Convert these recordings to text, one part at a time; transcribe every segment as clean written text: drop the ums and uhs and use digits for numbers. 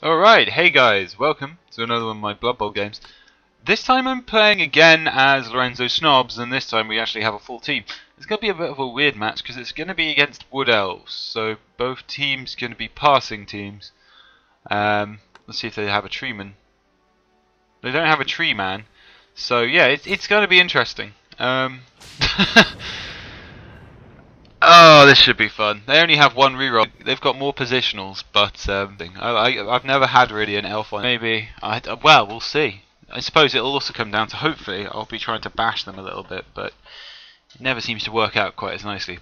Alright, hey guys, welcome to another one of my Blood Bowl games. This time I'm playing again as Lorenzo Snobs, and this time we actually have a full team. It's going to be a bit of a weird match because it's going to be against Wood Elves, so both teams going to be passing teams. Let's see if they have a treeman. They don't have a tree man, so yeah, it's going to be interesting. Oh, this should be fun. They only have one reroll. They've got more positionals, but I've never had really an elf on. Maybe well, we'll see. I suppose it'll also come down to hopefully I'll be trying to bash them a little bit, but it never seems to work out quite as nicely.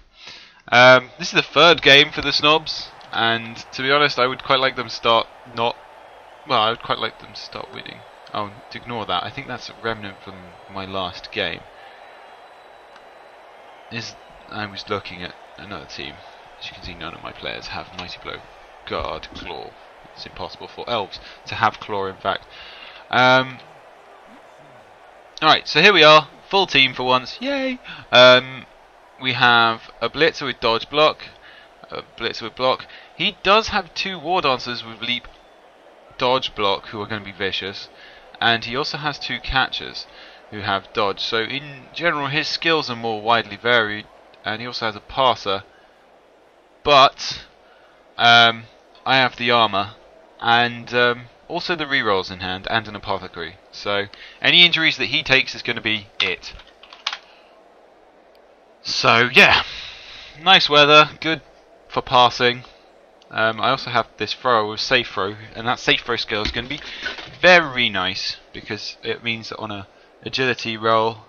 This is the third game for the Snobs, and to be honest, I would quite like them start not. Well, I would quite like them to start winning. Oh, ignore that. I think that's a remnant from my last game. I was looking at another team. As you can see, none of my players have Mighty Blow, Guard, Claw. It's impossible for Elves to have Claw, in fact. Alright, so here we are. Full team for once. Yay! We have a Blitzer with Dodge Block, a Blitzer with Block. He does have two War Dancers with Leap, Dodge Block, who are going to be vicious. And he also has two Catchers who have Dodge. So in general, his skills are more widely varied. And he also has a passer, but I have the armor and also the rerolls in hand and an apothecary. So any injuries that he takes is going to be it. So yeah, nice weather, good for passing. I also have this thrower with safe throw, and that safe throw skill is going to be very nice because it means that on a agility roll.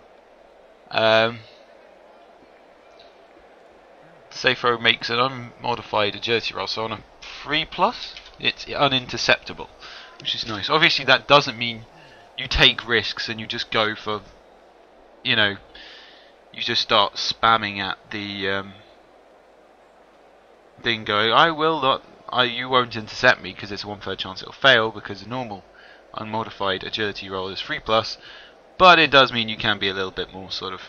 Safe throw makes an unmodified agility roll, so on a 3+, it's uninterceptable, which is nice. Obviously, that doesn't mean you take risks and you just go for, you just start spamming at the thing, going, I will not, you won't intercept me, because it's a 1/3 chance it'll fail, because a normal unmodified agility roll is 3+, but it does mean you can be a little bit more sort of.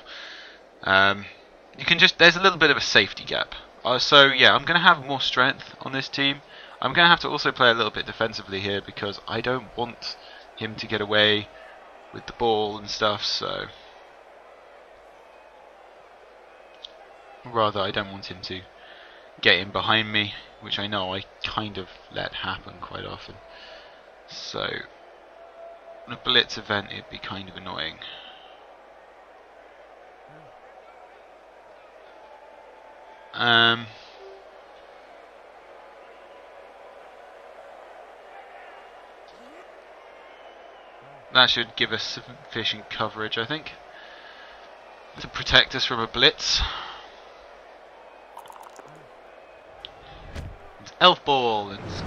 You can there's a little bit of a safety gap. So yeah, I'm going to have more strength on this team. I'm going to have to also play a little bit defensively here because I don't want him to get away with the ball and stuff, so. Rather, I don't want him to get in behind me, which I know I kind of let happen quite often. So, on a blitz event, it'd be kind of annoying. That should give us sufficient coverage, I think, to protect us from a blitz. It's elf ball, and it's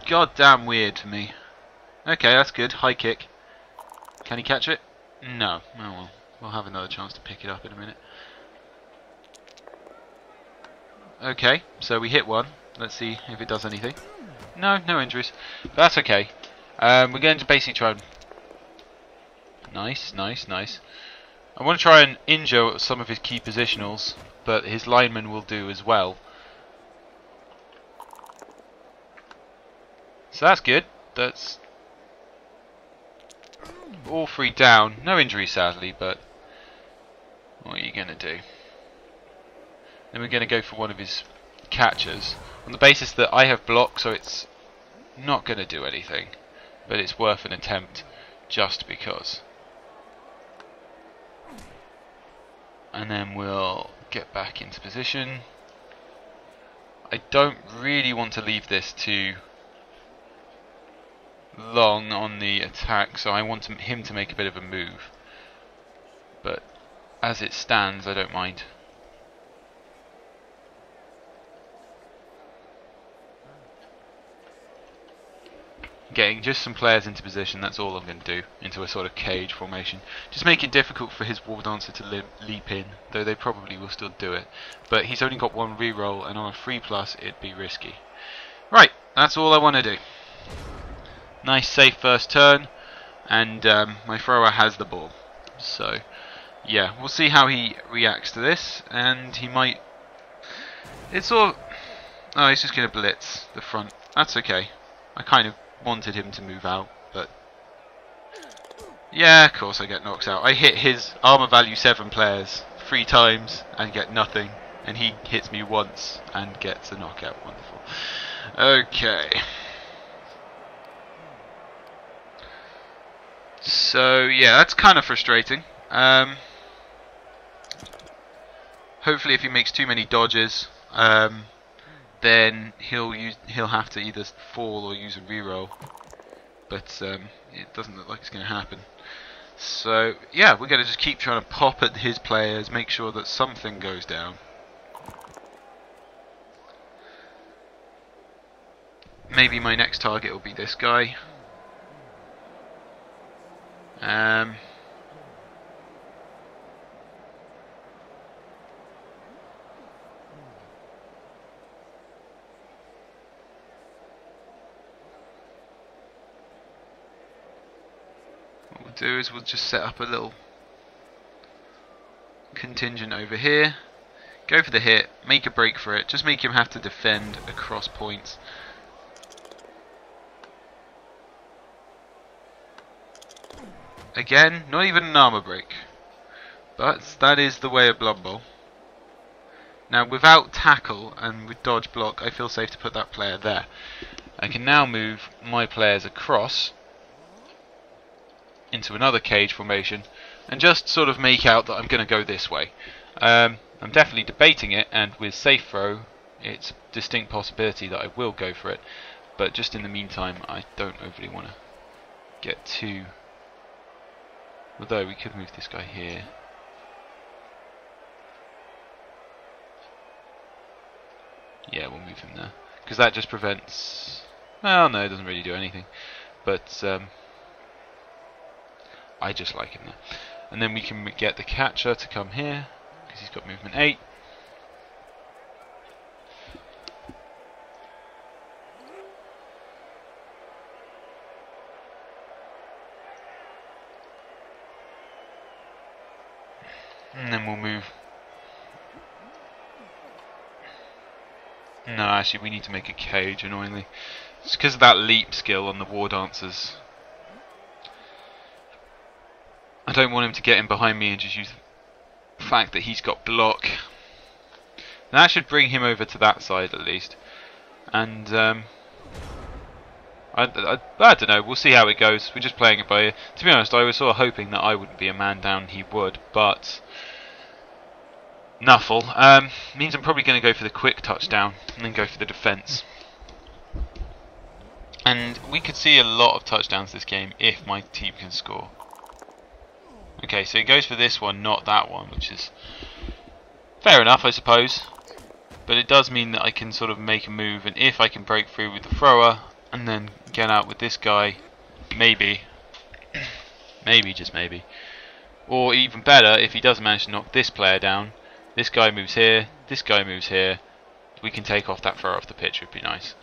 goddamn weird for me. Okay, that's good. High kick. Can he catch it? No. Oh well. We'll have another chance to pick it up in a minute. Okay, so we hit one. Let's see if it does anything. No injuries. But that's okay. We're going to basically try and... Nice. I want to try and injure some of his key positionals, but his linemen will do as well. So that's good. That's all three down. No injuries, sadly, but what are you going to do? Then we're going to go for one of his catchers on the basis that I have block, so it's not going to do anything, but it's worth an attempt just because. And then we'll get back into position. I don't really want to leave this too long on the attack, so I want him to make a bit of a move, but as it stands, I don't mind. Getting just some players into position, that's all I'm going to do, into a sort of cage formation. Just make it difficult for his War Dancer to leap in, though they probably will still do it. But he's only got one reroll, and on a 3+, it'd be risky. Right, that's all I want to do. Nice safe first turn, and my thrower has the ball. So, yeah, we'll see how he reacts to this, and he might... It's all... Oh, he's just going to blitz the front. That's okay. I kind of wanted him to move out, but yeah, of course I get knocked out. I hit his armor value 7 players 3 times and get nothing, and he hits me once and gets a knockout. Wonderful. Okay. So yeah, that's kind of frustrating. Hopefully, if he makes too many dodges, then he'll have to either fall or use a reroll. But it doesn't look like it's going to happen. So yeah, we're going to just keep trying to pop at his players, make sure that something goes down. Maybe my next target will be this guy. What we'll do is we'll just set up a little contingent over here. Go for the hit, make a break for it, just make him have to defend across points. Again, not even an armor break. But that is the way of Blood Bowl. Now without tackle and with dodge block, I feel safe to put that player there. I can now move my players across into another cage formation and just sort of make out that I'm going to go this way. I'm definitely debating it, and with safe throw it's a distinct possibility that I will go for it, but just in the meantime I don't overly want to get too... Although we could move this guy here. Yeah, we'll move him there, because that just prevents... Well, no, it doesn't really do anything, but I just like him there. And then we can get the catcher to come here, because he's got movement 8. And then we'll move... No, actually we need to make a cage, annoyingly. It's because of that leap skill on the War Dancers. I don't want him to get in behind me and just use the fact that he's got block. That should bring him over to that side at least. And I don't know, we'll see how it goes. We're just playing it by ear. To be honest, I was sort of hoping that I wouldn't be a man down, he would, but Nuffle means I'm probably going to go for the quick touchdown and then go for the defence. And we could see a lot of touchdowns this game if my team can score. Okay, so he goes for this one, not that one, which is fair enough, I suppose. But it does mean that I can sort of make a move, and if I can break through with the thrower and then get out with this guy, maybe, maybe, just maybe. Or even better, if he does manage to knock this player down, this guy moves here, this guy moves here, we can take off that thrower off the pitch, would be nice.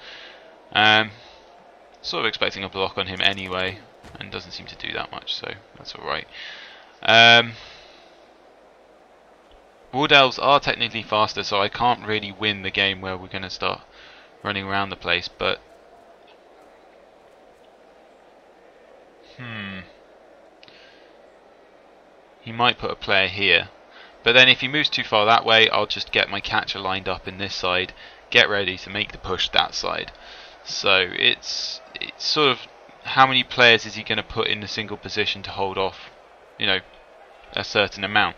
Sort of expecting a block on him anyway, and doesn't seem to do that much, so that's alright. Wood Elves are technically faster, so I can't really win the game where we're going to start running around the place, but he might put a player here. But then if he moves too far that way, I'll just get my catcher lined up in this side, get ready to make the push that side. So it's sort of how many players is he going to put in a single position to hold off, you know, a certain amount.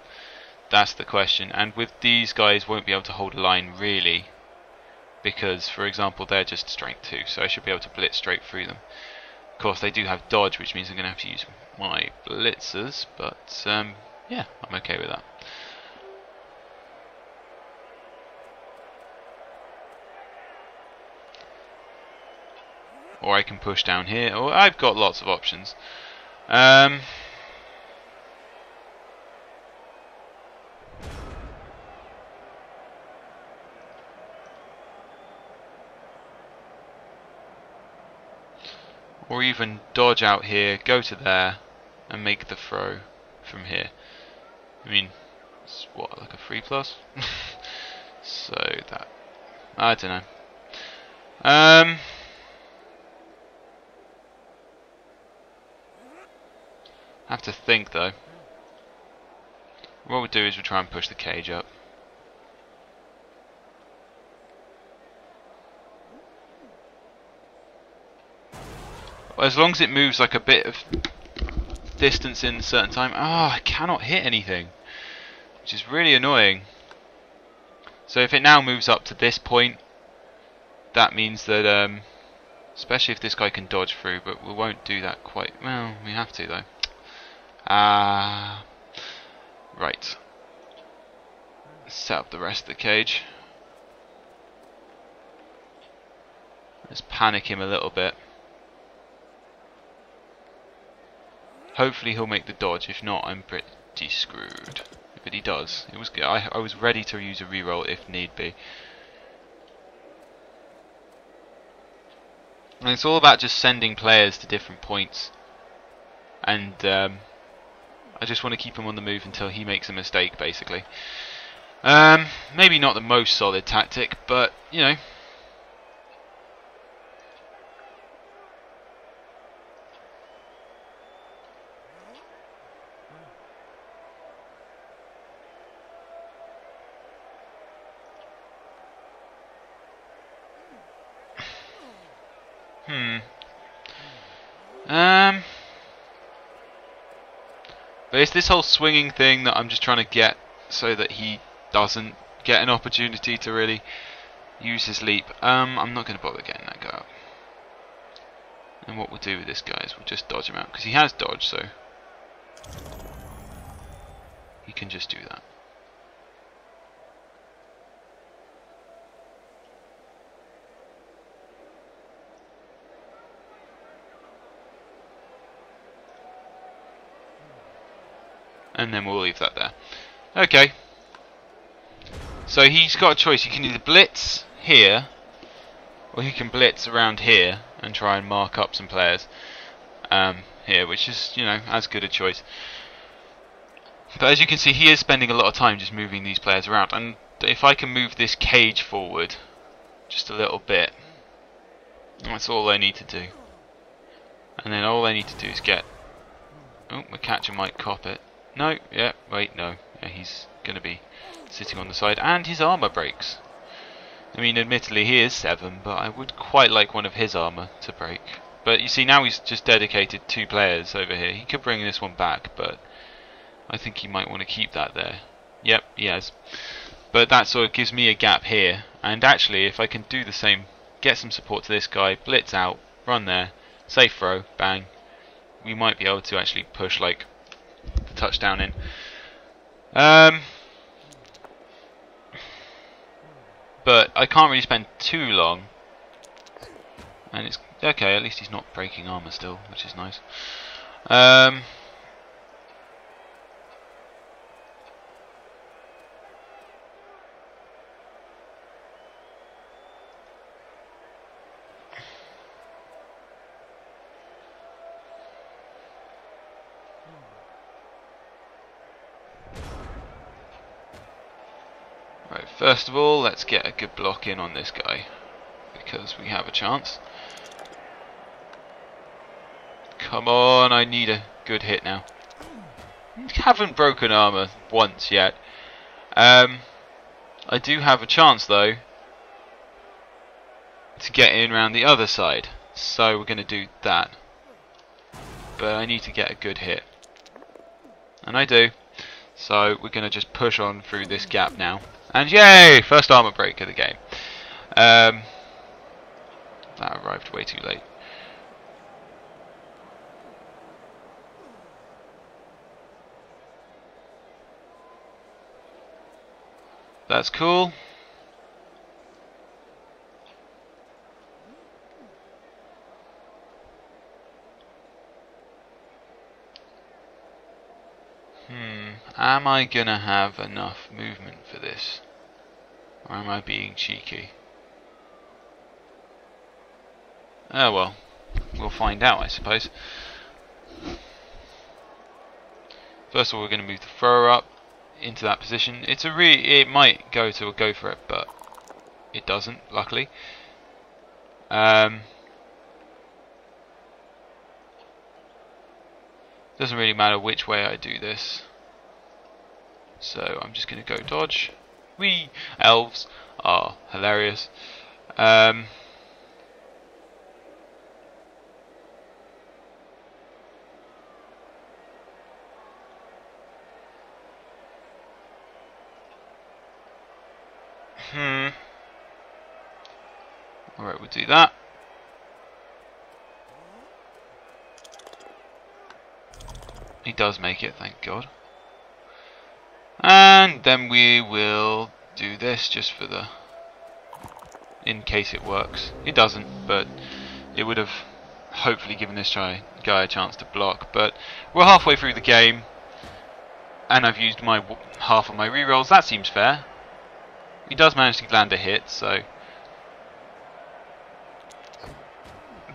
That's the question. And with these guys, won't be able to hold a line really, because for example they're just strength 2, so I should be able to blitz straight through them. Of course they do have dodge, which means I'm going to have to use my blitzers, but yeah, I'm okay with that. Or I can push down here, or I've got lots of options. Or even dodge out here, go to there, and make the throw from here. I mean, it's what, like a 3+? So that, I don't know. Have to think though. What we'll do is we'll try and push the cage up. As long as it moves like a bit of distance in a certain time. Ah, I cannot hit anything, which is really annoying. So if it now moves up to this point, that means that, especially if this guy can dodge through, but we won't do that quite. Well, we have to though. Right. Set up the rest of the cage. Let's panic him a little bit. Hopefully he'll make the dodge. If not, I'm pretty screwed. But he does. It was good. I was ready to use a reroll if need be. And it's all about just sending players to different points. And I just want to keep him on the move until he makes a mistake, basically. Maybe not the most solid tactic, but, you know. But it's this whole swinging thing that I'm just trying to get so that he doesn't get an opportunity to really use his leap. I'm not going to bother getting that guy up. And what we'll do with this guy is we'll just dodge him out, because he has dodged, so he can just do that. And then we'll leave that there. Okay. So he's got a choice. He can either blitz here, or he can blitz around here and try and mark up some players here, which is, you know, as good a choice. But as you can see, he is spending a lot of time just moving these players around. And if I can move this cage forward just a little bit, that's all I need to do. And then all I need to do is get... Oh, my catcher might cop it. No, yeah, wait, no. Yeah, he's going to be sitting on the side, and his armor breaks. I mean, admittedly, he is 7, but I would quite like one of his armor to break. But you see, now he's just dedicated 2 players over here. He could bring this one back, but I think he might want to keep that there. Yep, he has. But that sort of gives me a gap here. And actually, if I can do the same, get some support to this guy, blitz out, run there, safe throw, bang, we might be able to actually push, like, touchdown in. But I can't really spend too long, and it's okay. At least he's not breaking armor still, which is nice. Right, first of all, let's get a good block in on this guy, because we have a chance. Come on, I need a good hit now. Haven't broken armor once yet. I do have a chance though to get in around the other side, so we're going to do that. But I need to get a good hit, and I do. So we're going to just push on through this gap now. And yay! First armor break of the game. That arrived way too late. That's cool. Am I gonna have enough movement for this? Or am I being cheeky? Oh well, we'll find out, I suppose. First of all, we're going to move the thrower up into that position. It might go to a go for it, but it doesn't, luckily. Doesn't really matter which way I do this. So I'm just going to go dodge. Wee! Elves are hilarious. Alright, we'll do that. He does make it, thank God. And then we will do this just for the... in case it works. It doesn't, but it would have hopefully given this guy a chance to block. But we're halfway through the game, and I've used my half of my rerolls. That seems fair. He does manage to land a hit, so...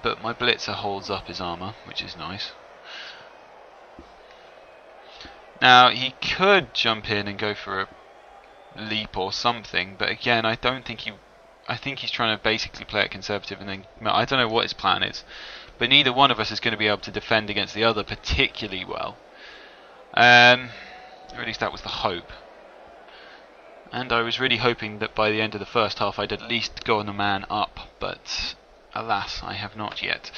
but my blitzer holds up his armor, which is nice. Now, he could jump in and go for a leap or something, but again, I don't think he... I think he's trying to basically play it conservative, and then... I don't know what his plan is. But neither one of us is going to be able to defend against the other particularly well. Or at least that was the hope. And I was really hoping that by the end of the first half I'd at least go on a man up, but alas, I have not yet.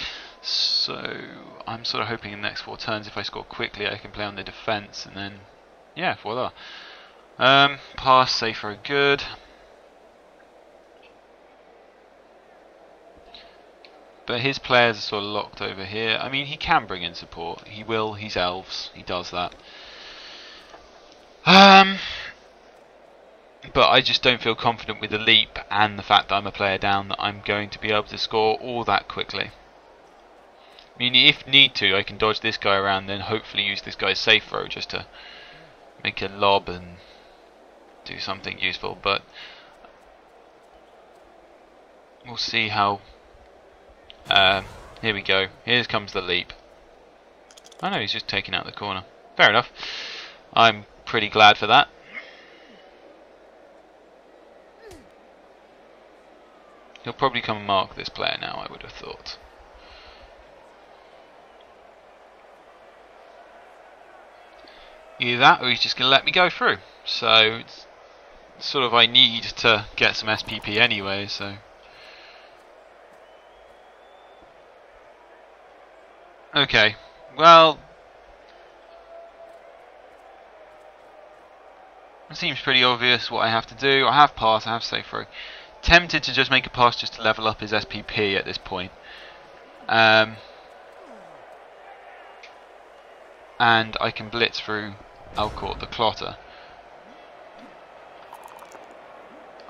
So I'm sort of hoping in the next 4 turns, if I score quickly, I can play on the defence, and then, yeah, voila. Pass, safer, are good. But his players are sort of locked over here. I mean, he can bring in support. He will. He's elves. He does that. But I just don't feel confident with the leap and the fact that I'm a player down that I'm going to be able to score all that quickly. I mean, if need to, I can dodge this guy around, then hopefully use this guy's safe throw just to make a lob and do something useful. But we'll see how... here we go. Here comes the leap. Oh no, he's just taking out the corner. Fair enough. I'm pretty glad for that. He'll probably come and mark this player now, I would have thought. Either that, or he's just going to let me go through. So, it's sort of I need to get some SPP anyway, so... Okay, well... it seems pretty obvious what I have to do. I have pass, I have safe throw. Tempted to just make a pass just to level up his SPP at this point. And I can blitz through Alcourt the Clotter.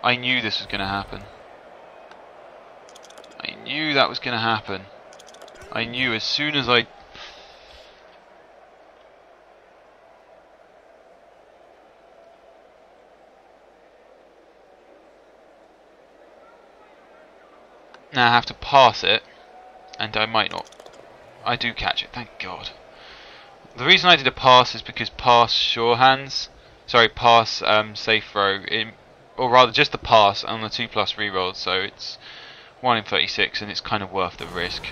I knew this was going to happen. I knew that was going to happen. I knew as soon as I... Now I have to pass it, and I might not. I do catch it, thank God. The reason I did a pass is because pass sure hands, sorry, pass safe throw, or rather just the pass on the 2+ rerolls, so it's 1 in 36, and it's kind of worth the risk.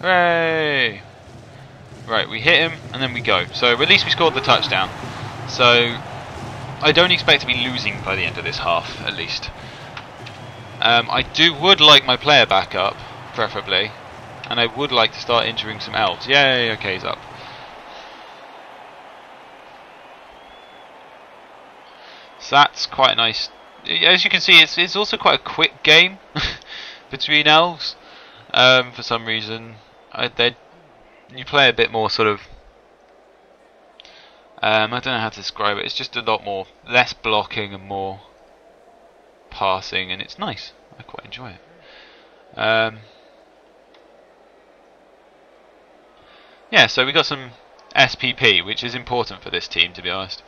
Hooray! Right, we hit him, and then we go. So at least we scored the touchdown. So I don't expect to be losing by the end of this half, at least. I would like my player back up, preferably, and I would like to start injuring some elves. Yay, okay, he's up. So that's quite a nice... as you can see, it's also quite a quick game between elves. For some reason, you play a bit more sort of... I don't know how to describe it. It's just a lot more, less blocking and more passing, and it's nice. I quite enjoy it. Yeah, so we got some SPP, which is important for this team, to be honest.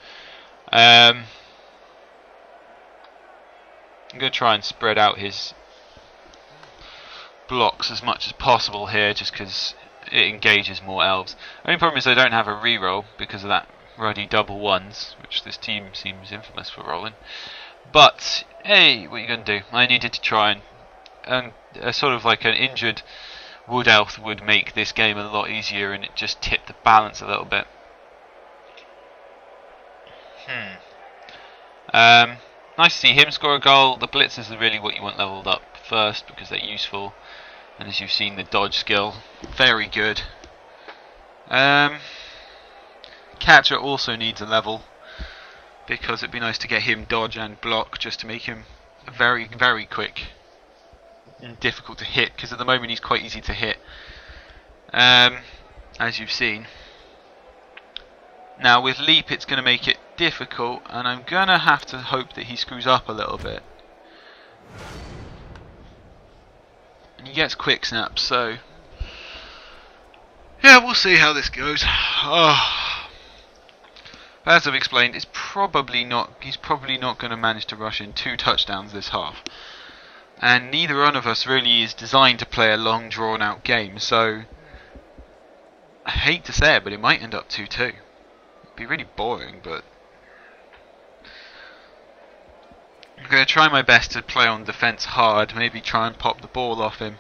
I'm going to try and spread out his blocks as much as possible here, just because it engages more elves. The only problem is I don't have a reroll because of that ruddy double ones, which this team seems infamous for rolling. But hey, what are you going to do? I needed to try and sort of like an injured Wood Elf would make this game a lot easier, and it just tipped the balance a little bit. Nice to see him score a goal. The blitzers are really what you want leveled up first because they're useful, and as you've seen, the dodge skill, very good. Catcher also needs a level because it'd be nice to get him dodge and block just to make him very, very quick and difficult to hit, because at the moment he's quite easy to hit, as you've seen. Now with leap it's going to make it difficult, and I'm going to have to hope that he screws up a little bit. And he gets quick snaps, so yeah, we'll see how this goes. As I've explained, he's probably not going to manage to rush in 2 touchdowns this half. And neither one of us really is designed to play a long drawn out game, so I hate to say it, but it might end up 2-2. It'd be really boring, but I'm going to try my best to play on defence hard, maybe try and pop the ball off him.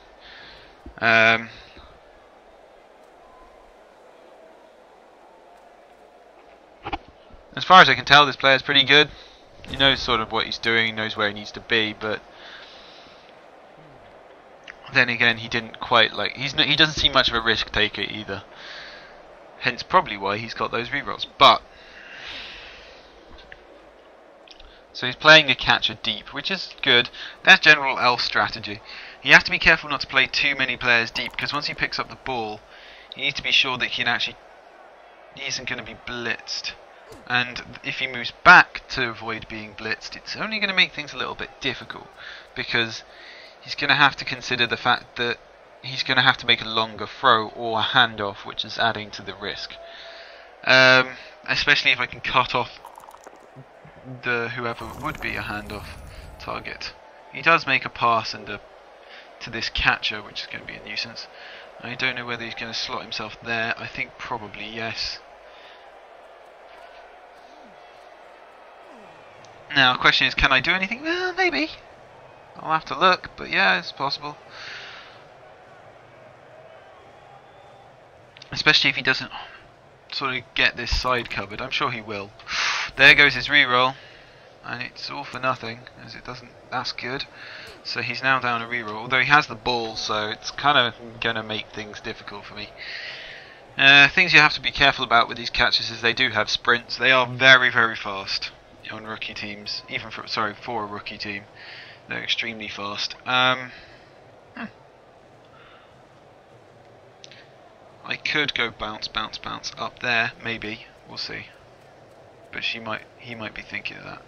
As far as I can tell, this player's pretty good. He knows sort of what he's doing, he knows where he needs to be, but then again, he didn't quite he doesn't seem much of a risk taker either. Hence probably why he's got those rerolls. But so he's playing the catcher deep, which is good. That's general elf strategy. You have to be careful not to play too many players deep, because once he picks up the ball, you need to be sure that he isn't going to be blitzed. And if he moves back to avoid being blitzed, it's only going to make things a little bit difficult, because he's going to have to consider the fact that he's going to have to make a longer throw or a handoff, which is adding to the risk. Especially if I can cut off whoever would be a handoff target. He does make a pass to this catcher, which is going to be a nuisance. I don't know whether he's going to slot himself there. I think probably yes. Now the question is, can I do anything? Well, maybe. I'll have to look, but yeah, it's possible. Especially if he doesn't sort of get this side covered. I'm sure he will. There goes his reroll, and it's all for nothing, as it doesn't. That's good. So he's now down a reroll, although he has the ball, so it's kind of going to make things difficult for me. Things you have to be careful about with these catchers is they do have sprints. They are very, very fast on rookie teams, even for a rookie team. They're extremely fast. I could go bounce, bounce, bounce up there, maybe. We'll see. But he might be thinking of that.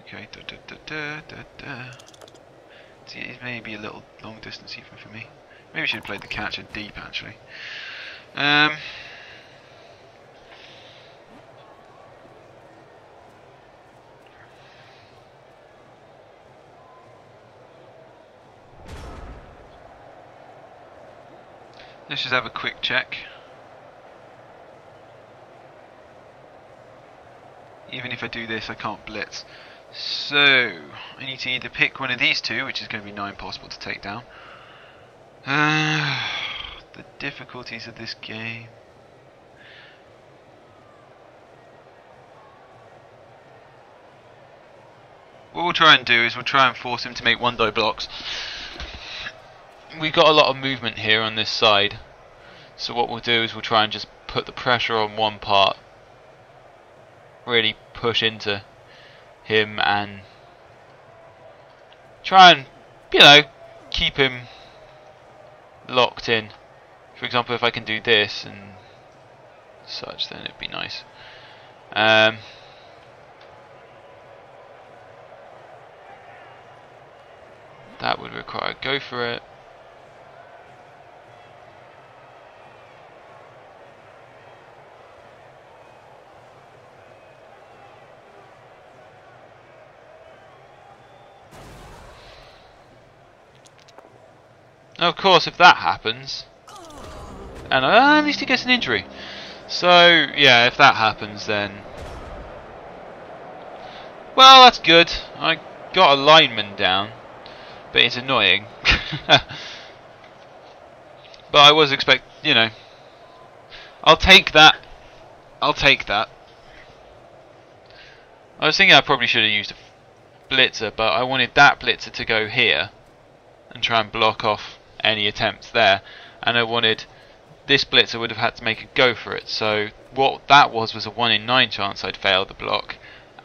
Okay, See, it may be a little long distance even for me. Maybe I should have played the catcher deep actually. Let's just have a quick check. Even if I do this, I can't blitz. So, I need to either pick one of these two, which is going to be 9 possible to take down. The difficulties of this game. What we'll try and do is we'll try and force him to make 1-die blocks. We've got a lot of movement here on this side, so what we'll do is we'll try and just put the pressure on one part, really push into him and try and, you know, keep him locked in. For example, if I can do this and such, then it'd be nice. That would require a go for it. Of course, if that happens, and at least he gets an injury. So yeah, if that happens, then well, that's good. I got a lineman down, but it's annoying. But I was you know, I'll take that. I'll take that. I was thinking I probably should have used a blitzer, but I wanted that blitzer to go here and try and block off any attempts there, and I wanted this blitzer would have had to make a go for it. So what that was a 1 in 9 chance I'd fail the block,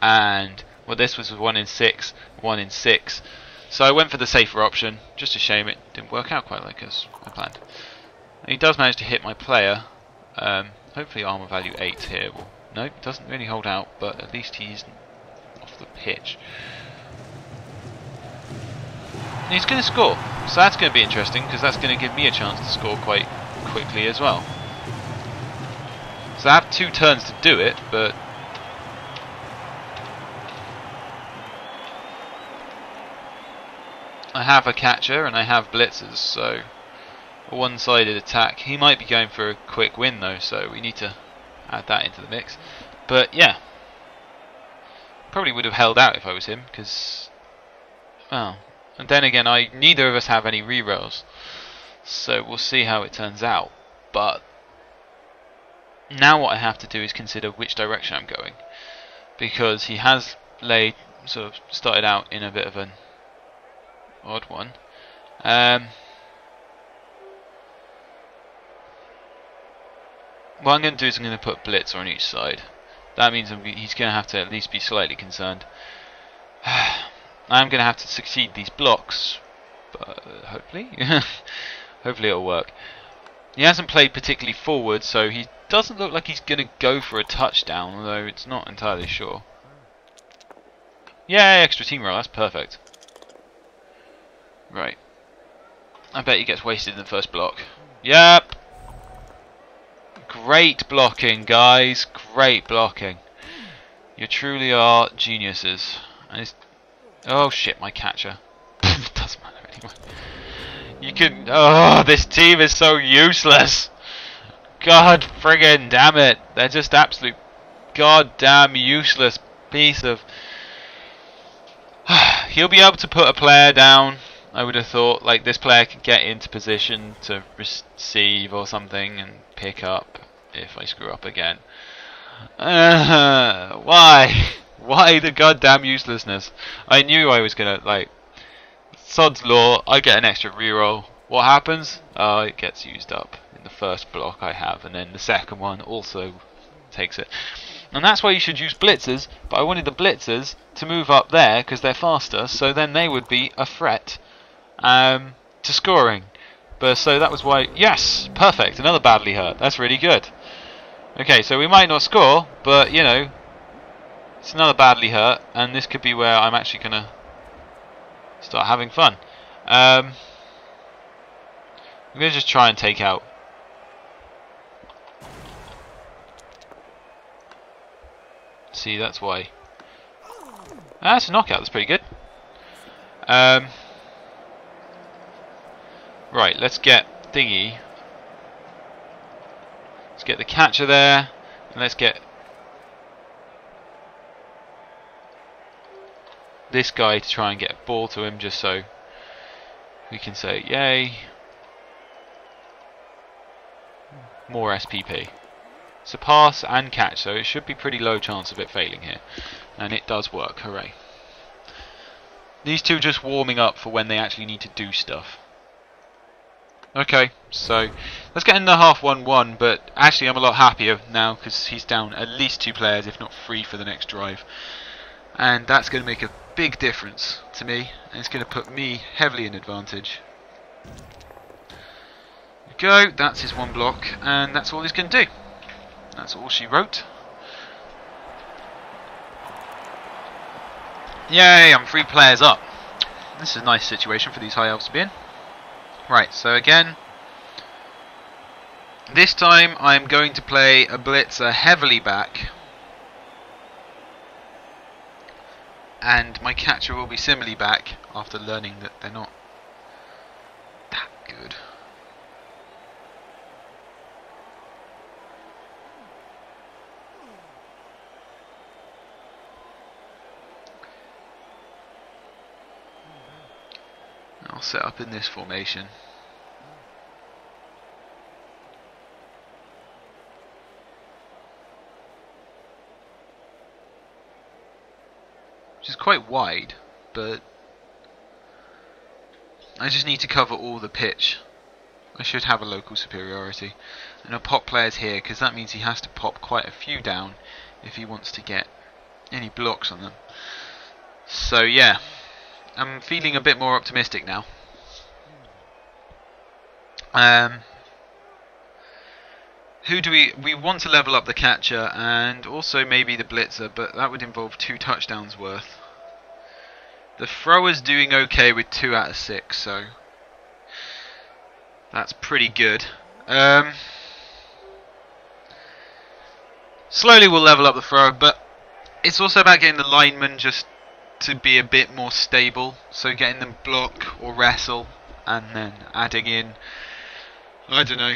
and what this was a 1 in 6, 1 in 6. So I went for the safer option. Just a shame it didn't work out quite like as I planned. And he does manage to hit my player. Hopefully armor value 8 here. Well, no, doesn't really hold out, but at least he's off the pitch. And he's going to score, so that's going to be interesting because that's going to give me a chance to score quite quickly as well. So I have 2 turns to do it, but I have a catcher and I have blitzers, so a one-sided attack. He might be going for a quick win though, so we need to add that into the mix. But yeah, probably would have held out if I was him, because, well, and then again, neither of us have any rerolls, so we'll see how it turns out. But now what I have to do is consider which direction I'm going, because he has sort of started out in a bit of an odd one. What I'm going to do is I'm going to put blitz on each side. That means he's going to have to at least be slightly concerned. I'm going to have to succeed these blocks, but hopefully, hopefully it'll work. He hasn't played particularly forward, so he doesn't look like he's going to go for a touchdown, although it's not entirely sure. Yay, extra team roll, that's perfect. Right. I bet he gets wasted in the first block. Yep. Great blocking, guys. Great blocking. You truly are geniuses. And it's... Oh shit, my catcher. It doesn't matter anyway. You can... Oh, this team is so useless. God friggin' damn it. They're just absolute goddamn useless piece of... He'll be able to put a player down, I would have thought. Like, this player could get into position to receive or something and pick up if I screw up again. Why? Why the goddamn uselessness? I knew I was gonna, like, sod's law, I get an extra reroll. What happens? Oh, it gets used up in the first block I have, and then the second one also takes it. And that's why you should use blitzers, but I wanted the blitzers to move up there because they're faster, so then they would be a threat to scoring. But so that was why... Yes! Perfect! Another badly hurt. That's really good. Okay, so we might not score, but, you know, it's another badly hurt, and this could be where I'm actually going to start having fun. I'm going to just try and take out... See, that's why. That's a knockout, that's pretty good. Right, let's get thingy. Let's get the catcher there, and let's get this guy to try and get a ball to him, just so we can say yay. More SPP. So pass and catch, so it should be pretty low chance of it failing here, and it does work. Hooray! These two just warming up for when they actually need to do stuff. Okay, so let's get in the half 1-1, but actually I'm a lot happier now because he's down at least 2 players, if not 3, for the next drive, and that's going to make a big difference to me, and it's going to put me heavily in advantage. There we go, that's his 1 block, and that's all he's going to do. That's all she wrote. Yay, I'm 3 players up. This is a nice situation for these High Elves to be in. Right, so again, this time I'm going to play a blitzer heavily back, and my catcher will be similarly back after learning that they're not that good. I'll set up in this formation. quite wide, but I just need to cover all the pitch. I should have a local superiority. And I'll pop players here, because that means he has to pop quite a few down if he wants to get any blocks on them. So yeah, I'm feeling a bit more optimistic now. Who do we want to level up the catcher and also maybe the blitzer, but that would involve 2 touchdowns worth. The thrower's doing okay with 2 out of 6, so that's pretty good. Slowly we'll level up the thrower, but it's also about getting the linemen just to be a bit more stable, so getting them block or wrestle and then adding in, I don't know,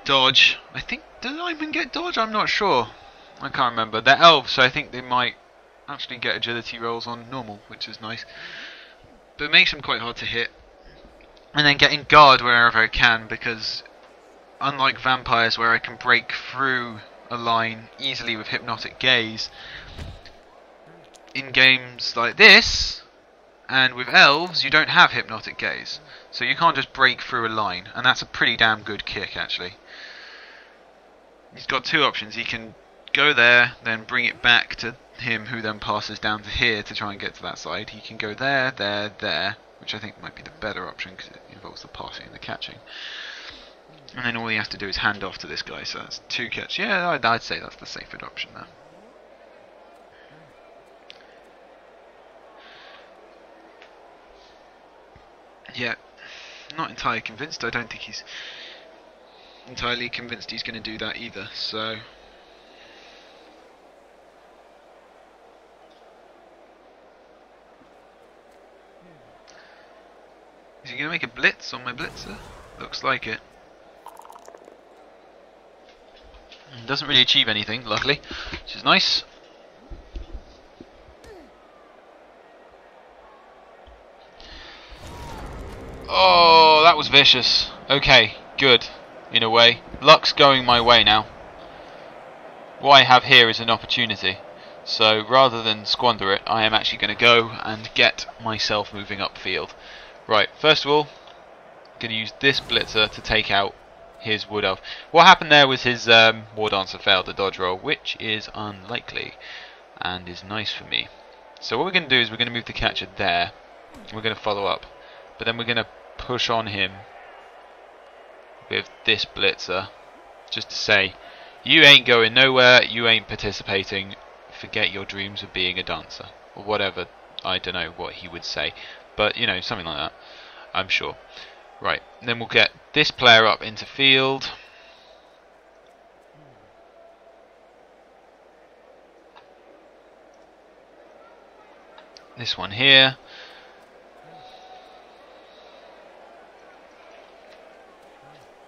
dodge. I think, do linemen get dodge? I'm not sure. I can't remember. They're elves, so I think they might actually get agility rolls on normal, which is nice. But it makes them quite hard to hit. And then getting guard wherever I can, because unlike vampires where I can break through a line easily with hypnotic gaze, in games like this and with elves you don't have hypnotic gaze, so you can't just break through a line, and that's a pretty damn good kick actually. He's got 2 options. He can go there, then bring it back to him, who then passes down to here to try and get to that side. He can go there, there, there, which I think might be the better option because it involves the passing and the catching. And then all he has to do is hand off to this guy, so that's 2 catch. Yeah, I'd say that's the safer option there. Yeah, not entirely convinced. I don't think he's entirely convinced he's going to do that either, so is he going to make a blitz on my blitzer? Looks like it. Doesn't really achieve anything, luckily, which is nice. Oh, that was vicious. Okay, good, in a way. Luck's going my way now. What I have here is an opportunity. So rather than squander it, I am actually going to go and get myself moving upfield. Right, first of all, I'm going to use this blitzer to take out his wood elf. What happened there was his war dancer failed the dodge roll, which is unlikely and is nice for me. So what we're going to do is we're going to move the catcher there. We're going to follow up, but then we're going to push on him with this blitzer, just to say, you ain't going nowhere, you ain't participating, forget your dreams of being a dancer, or whatever. I don't know what he would say, but you know, something like that, I'm sure. Right, then we'll get this player up into field. This one here.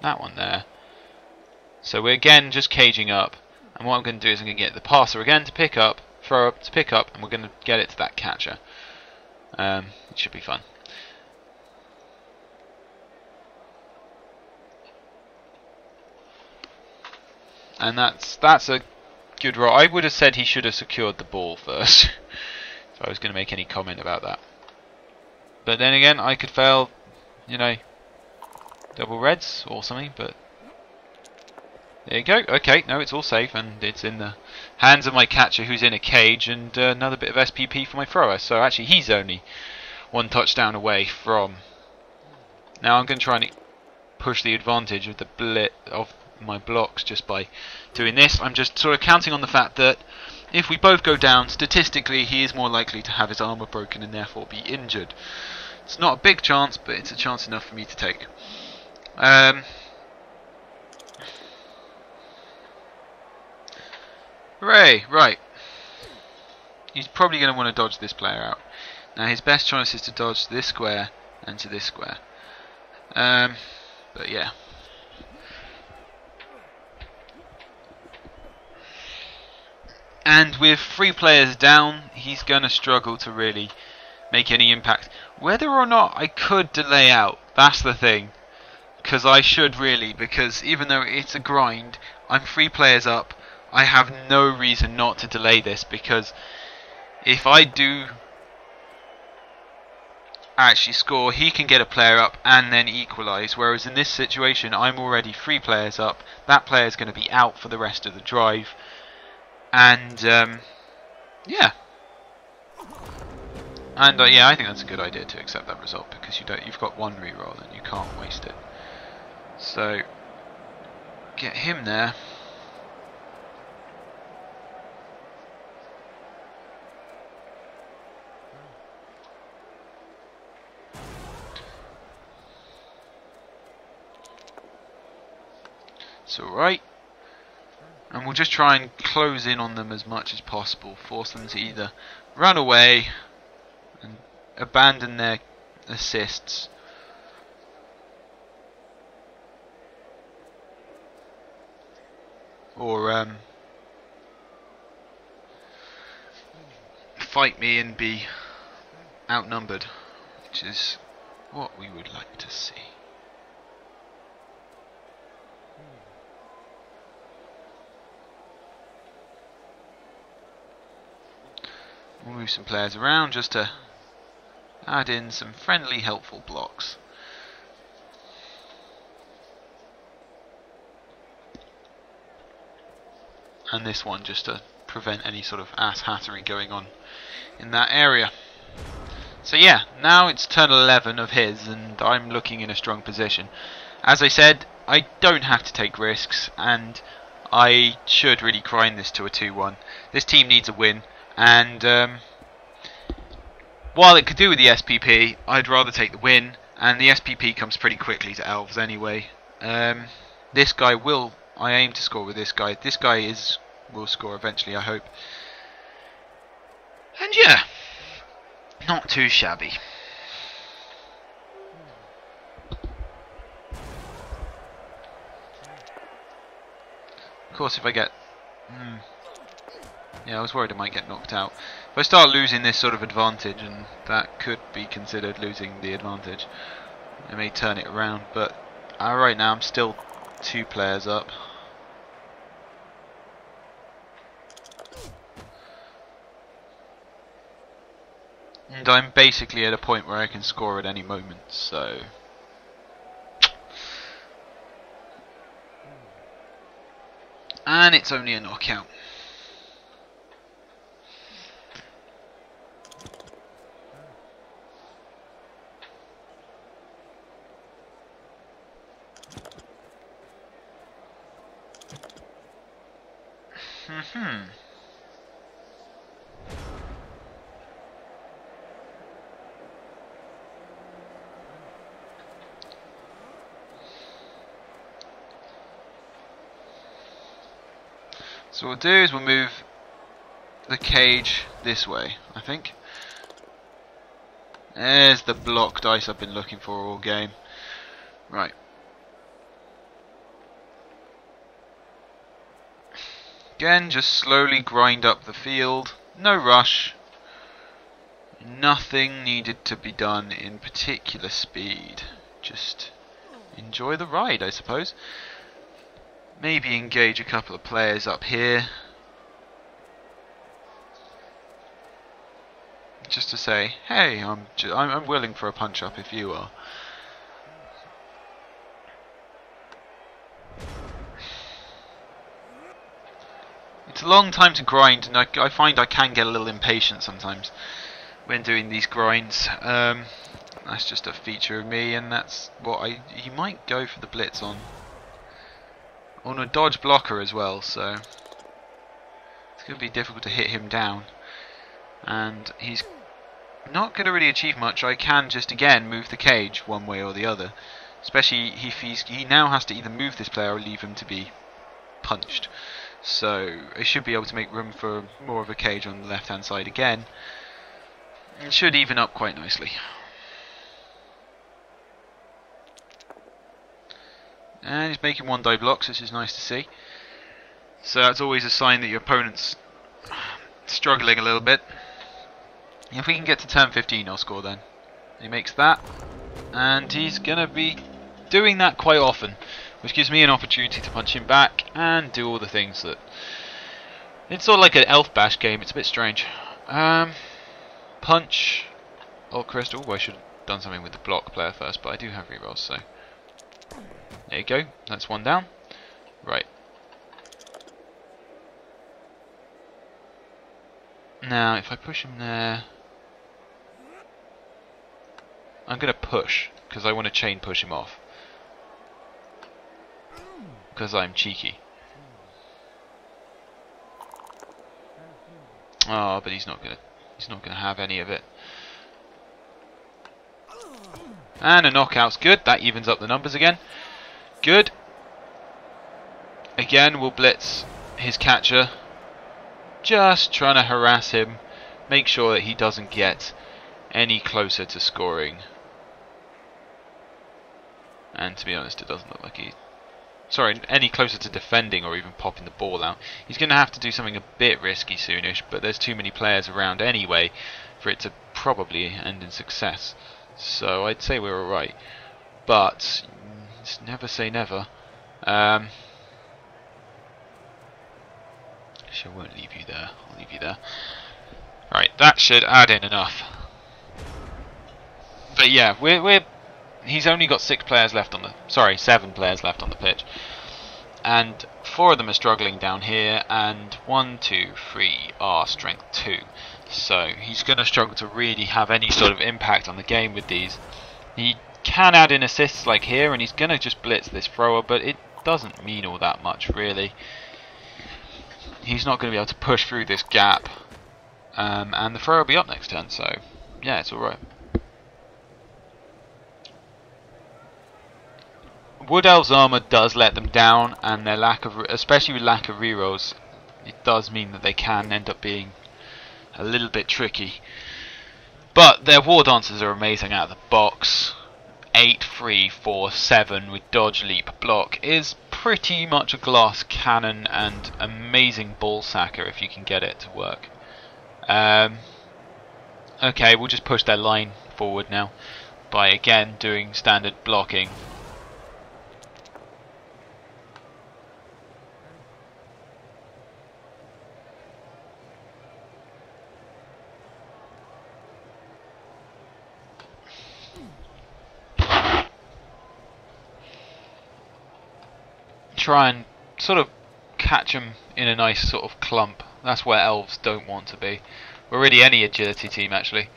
That one there. So we're again just caging up, and what I'm going to do is I'm going to get the passer again to pick up, throw up to pick up, and we're going to get it to that catcher. It should be fun. And that's a good roll. I would have said he should have secured the ball first if I was going to make any comment about that. But then again, I could fail, you know, double reds or something, but there you go. Okay, no, it's all safe, and it's in the hands of my catcher, who's in a cage, and another bit of SPP for my thrower. So actually he's only 1 touchdown away from. Now I'm going to try and push the advantage of the blit of my blocks just by doing this. I'm just sort of counting on the fact that if we both go down, statistically he is more likely to have his armor broken and therefore be injured. It's not a big chance, but it's a chance enough for me to take. Hooray! Right. He's probably going to want to dodge this player out. Now his best choice is to dodge to this square and to this square. But yeah. And with 3 players down, he's going to struggle to really make any impact. Whether or not I could delay out, that's the thing. Because I should really, because even though it's a grind, I'm 3 players up. I have no reason not to delay this, because If I do actually score, he can get a player up and then equalise, whereas in this situation I'm already 3 players up. That player is going to be out for the rest of the drive, and yeah, and yeah, I think that's a good idea to accept that result, because you've got 1 reroll and you can't waste it. So get him there. It's alright. And we'll just try and close in on them as much as possible. Force them to either run away and abandon their assists, or fight me and be outnumbered, which is what we would like to see. We'll move some players around just to add in some friendly, helpful blocks. And this one just to prevent any sort of ass-hattery going on in that area. So yeah, now it's turn 11 of his, and I'm looking in a strong position. As I said, I don't have to take risks, and I should really grind this to a 2-1. This team needs a win, and while it could do with the SPP, I'd rather take the win, and the SPP comes pretty quickly to Elves anyway. This guy will... I aim to score with this guy. This guy will score eventually, I hope. And yeah, not too shabby. Of course, if I get... yeah, I was worried I might get knocked out. If I start losing this sort of advantage, and that could be considered losing the advantage, I may turn it around, but right now I'm still 2 players up. And I'm basically at a point where I can score at any moment, so... And it's only a knockout. So what we'll do is we'll move the cage this way, I think. There's the block dice I've been looking for all game. Right. Again, just slowly grind up the field. No rush. Nothing needed to be done in particular speed. Just enjoy the ride, I suppose. Maybe engage a couple of players up here. Just to say, hey, I'm willing for a punch up if you are. It's a long time to grind, and I find I can get a little impatient sometimes when doing these grinds. That's just a feature of me, and that's what he might go for the blitz on a dodge blocker as well, so it's going to be difficult to hit him down, and he's not going to really achieve much. I can just again move the cage one way or the other, especially if he now has to either move this player or leave him to be punched. So I should be able to make room for more of a cage on the left hand side again. It should even up quite nicely. And he's making 1 die blocks, which is nice to see. So that's always a sign that your opponent's struggling a little bit. If we can get to turn 15, I'll score then. He makes that, and he's going to be doing that quite often, which gives me an opportunity to punch him back and do all the things that... It's sort of like an elf bash game, it's a bit strange. Punch or crystal. I should have done something with the block player first, but I do have rerolls, so there you go. That's one down. Right. Now, if I push him there, I'm going to push because I want to chain push him off. Because I'm cheeky. Oh, but he's not gonna have any of it. And a knockout's good. That evens up the numbers again. Good. Again, we'll blitz his catcher. Just trying to harass him. Make sure that he doesn't get any closer to scoring. And to be honest, it doesn't look like he... Sorry, any closer to defending or even popping the ball out. He's going to have to do something a bit risky soonish, but there's too many players around anyway for it to probably end in success. So I'd say we're alright. But, never say never. Actually, I won't leave you there. I'll leave you there. Right, that should add in enough. But yeah, he's only got 7 players left on the pitch, and 4 of them are struggling down here, and 1, 2, 3 are strength 2. So he's going to struggle to really have any sort of impact on the game with these. He can add in assists like here, and he's going to just blitz this thrower, but it doesn't mean all that much really. He's not going to be able to push through this gap, and the thrower will be up next turn. So yeah, it's all right. Wood Elves' armor does let them down, and their especially with lack of rerolls, it does mean that they can end up being a little bit tricky. But their war dancers are amazing out of the box. 8, 3, 4, 7 with dodge, leap, block is pretty much a glass cannon and amazing ball sacker if you can get it to work. Okay, we'll just push their line forward now by again doing standard blocking. Try and sort of catch them in a nice sort of clump. That's where elves don't want to be. Or really any agility team actually.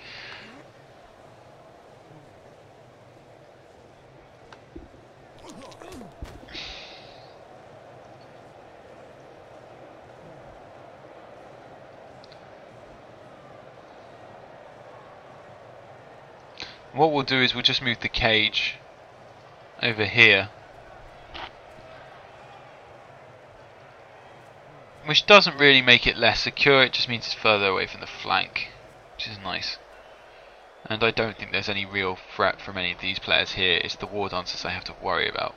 What we'll do is we'll just move the cage over here. Which doesn't really make it less secure, it just means it's further away from the flank, which is nice. And I don't think there's any real threat from any of these players here. It's the war dancers I have to worry about.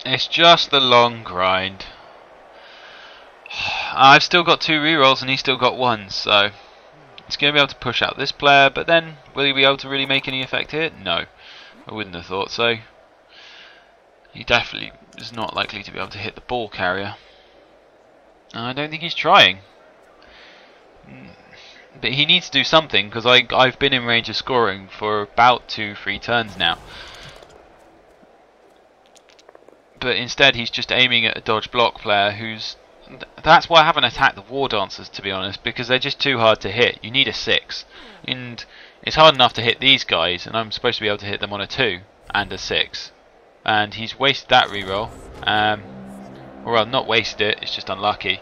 It's just the long grind. I've still got 2 rerolls and he's still got 1, so it's going to be able to push out this player, but then will he be able to really make any effect here? No, I wouldn't have thought so. He definitely is not likely to be able to hit the ball carrier. I don't think he's trying. But he needs to do something, because I've been in range of scoring for about 2-3 turns now. But instead he's just aiming at a dodge block player who's... That's why I haven't attacked the war dancers, to be honest, because they're just too hard to hit. You need a 6. And it's hard enough to hit these guys, and I'm supposed to be able to hit them on a 2 and a 6. And he's wasted that reroll. Well, not wasted it, it's just unlucky.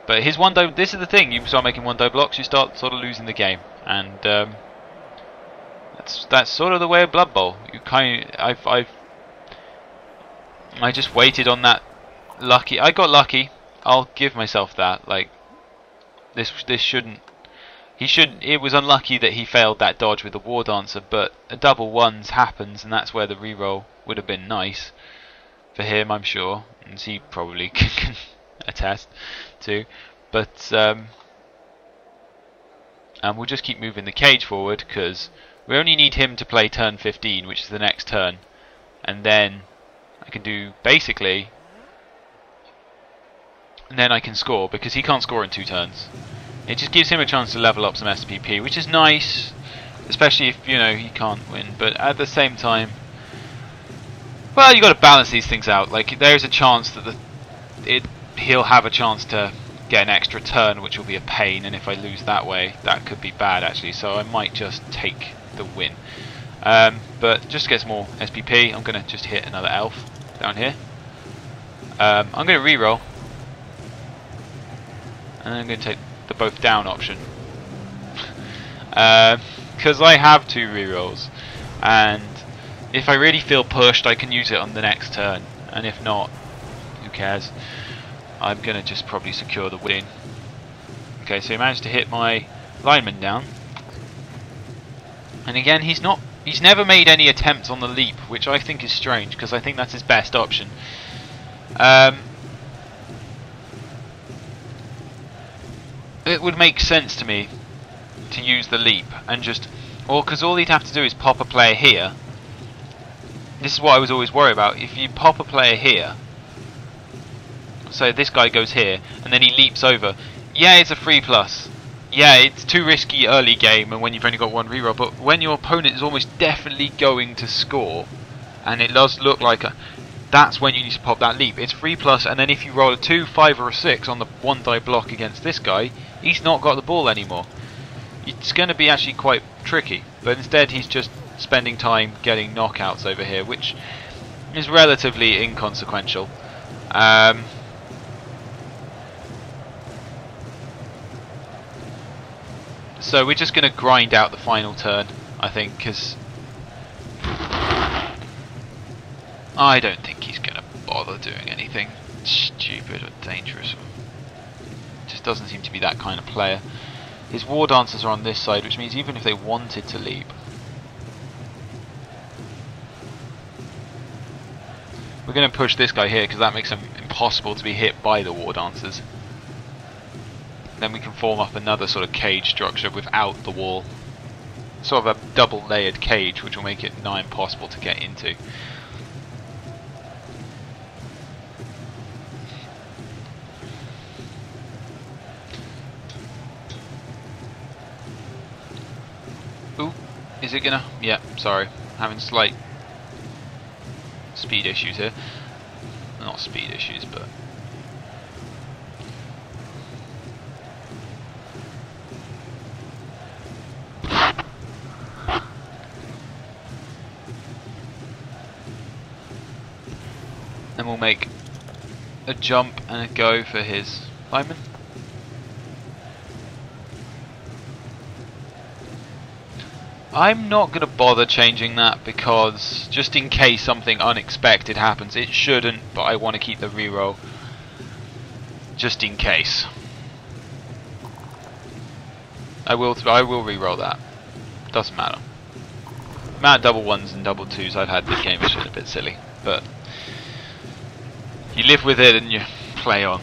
But his 1-die... This is the thing, you start making 1-die blocks, you start sort of losing the game. And that's sort of the way of Blood Bowl. You I just waited on that lucky. I got lucky. I'll give myself that. Like this shouldn't. He should. It was unlucky that he failed that dodge with the war dancer, but a double ones happens, and that's where the reroll would have been nice for him, I'm sure, and he probably can attest to. But and we'll just keep moving the cage forward because we only need him to play turn 15, which is the next turn, and then I can do basically, and then I can score because he can't score in 2 turns. It just gives him a chance to level up some SPP, which is nice, especially if he can't win. But at the same time, well, you got to balance these things out. Like there's a chance that he'll have a chance to get an extra turn, which will be a pain, and if I lose that way, that could be bad actually. So I might just take the win. But just to get some more SPP, I'm going to just hit another elf down here. I'm going to reroll, and then I'm going to take the both down option because I have 2 rerolls, and if I really feel pushed, I can use it on the next turn, and if not, who cares? I'm going to just probably secure the win. Okay, so he managed to hit my lineman down, and again he's never made any attempts on the leap, which I think is strange because I think that's his best option. It would make sense to me to use the leap and just, because all he'd have to do is pop a player here. This is what I was always worried about. If you pop a player here, so this guy goes here and then he leaps over, yeah, it's a 3+. Yeah, it's too risky early game and when you've only got 1 reroll, but when your opponent is almost definitely going to score and it does look like that's when you need to pop that leap. It's 3+, and then if you roll a 2, 5 or a 6 on the 1 die block against this guy, he's not got the ball anymore. It's going to be actually quite tricky, but instead he's just spending time getting knockouts over here, which is relatively inconsequential. So we're just going to grind out the final turn, I think, because I don't think he's going to bother doing anything stupid or dangerous. Just doesn't seem to be that kind of player. His war dancers are on this side, which means even if they wanted to leap, we're going to push this guy here because that makes him impossible to be hit by the war dancers. Then we can form up another sort of cage structure without the wall. Sort of a double layered cage, which will make it nigh impossible to get into. Ooh, is it gonna? Yeah, sorry. Having slight speed issues here. Not speed issues, but then we'll make a jump and a go for his lineman. I'm not going to bother changing that because just in case something unexpected happens, it shouldn't, but I want to keep the reroll just in case. I will reroll that. Doesn't matter. The amount of double 1s and double 2s I've had this game is just a bit silly, but you live with it and you play on.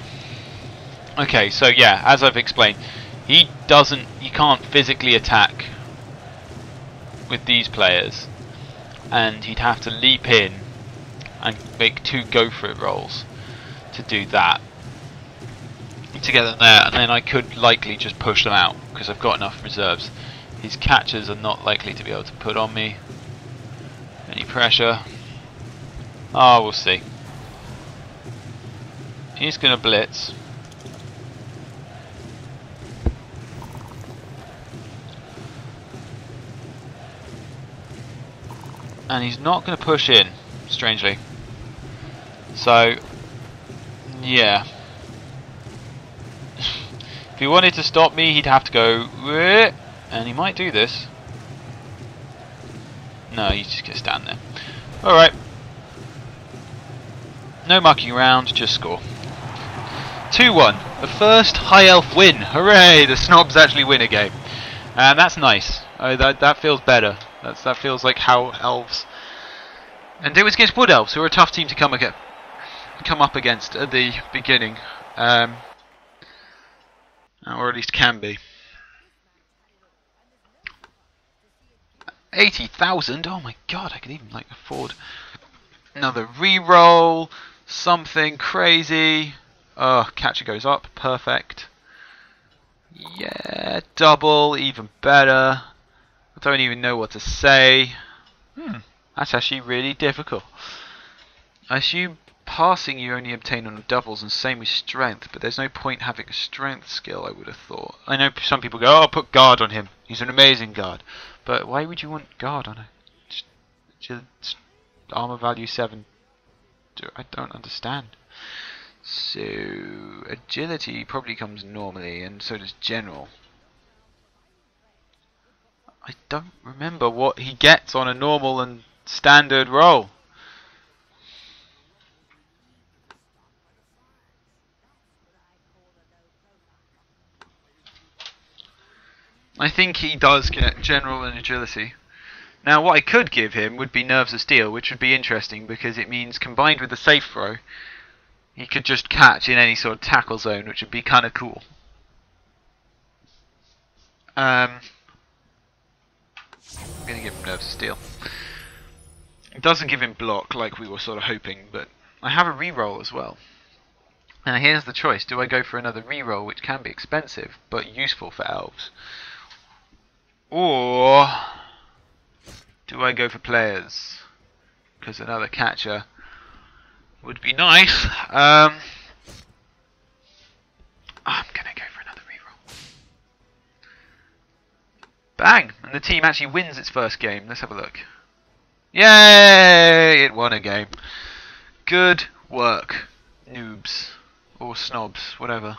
Okay, so yeah, as I've explained, he can't physically attack with these players, and he'd have to leap in and make 2 go for it rolls to do that, to get them there, and then I could likely just push them out because I've got enough reserves. His catchers are not likely to be able to put on me any pressure. Oh, we'll see. He's going to blitz. And he's not going to push in, strangely. So, yeah. If he wanted to stop me, he'd have to go, and he might do this. No, he's just going to stand there. Alright. No mucking around, just score. 2-1. The first High Elf win. Hooray! The Snobs actually win a game. And that's nice. That feels better. That feels like how Elves... And it was against Wood Elves, who are a tough team to come up against at the beginning. Or at least can be. 80,000? Oh my god, I could even like afford another re-roll. Something crazy. Oh, catcher goes up. Perfect. Yeah, double, even better. I don't even know what to say. That's actually really difficult. I assume passing you only obtain on doubles and same with strength, but there's no point having a strength skill, I would have thought. I know some people go, oh, put guard on him. He's an amazing guard. But why would you want guard on a armor value 7? I don't understand. So, agility probably comes normally, and so does general. I don't remember what he gets on a normal and standard roll. I think he does get general and agility. Now, what I could give him would be nerves of steel, which would be interesting because it means combined with the safe throw, he could just catch in any sort of tackle zone, which would be kind of cool. I'm going to give him nerves of steel. It doesn't give him block like we were sort of hoping, but I have a reroll as well. Now here's the choice. Do I go for another reroll, which can be expensive, but useful for elves? Or do I go for players? Because another catcher would be nice. I'm going to go for another reroll. Bang! And the team actually wins its first game. Let's have a look. Yay! It won a game. Good work, noobs. Or snobs, whatever.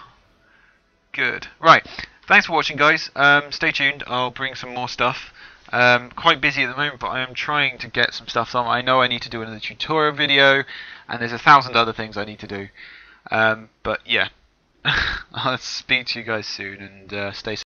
Good. Right. Thanks for watching, guys. Stay tuned. I'll bring some more stuff. Quite busy at the moment, but I am trying to get some stuff done. I know I need to do another tutorial video, and there's 1,000 other things I need to do. But yeah. I'll speak to you guys soon, and stay safe.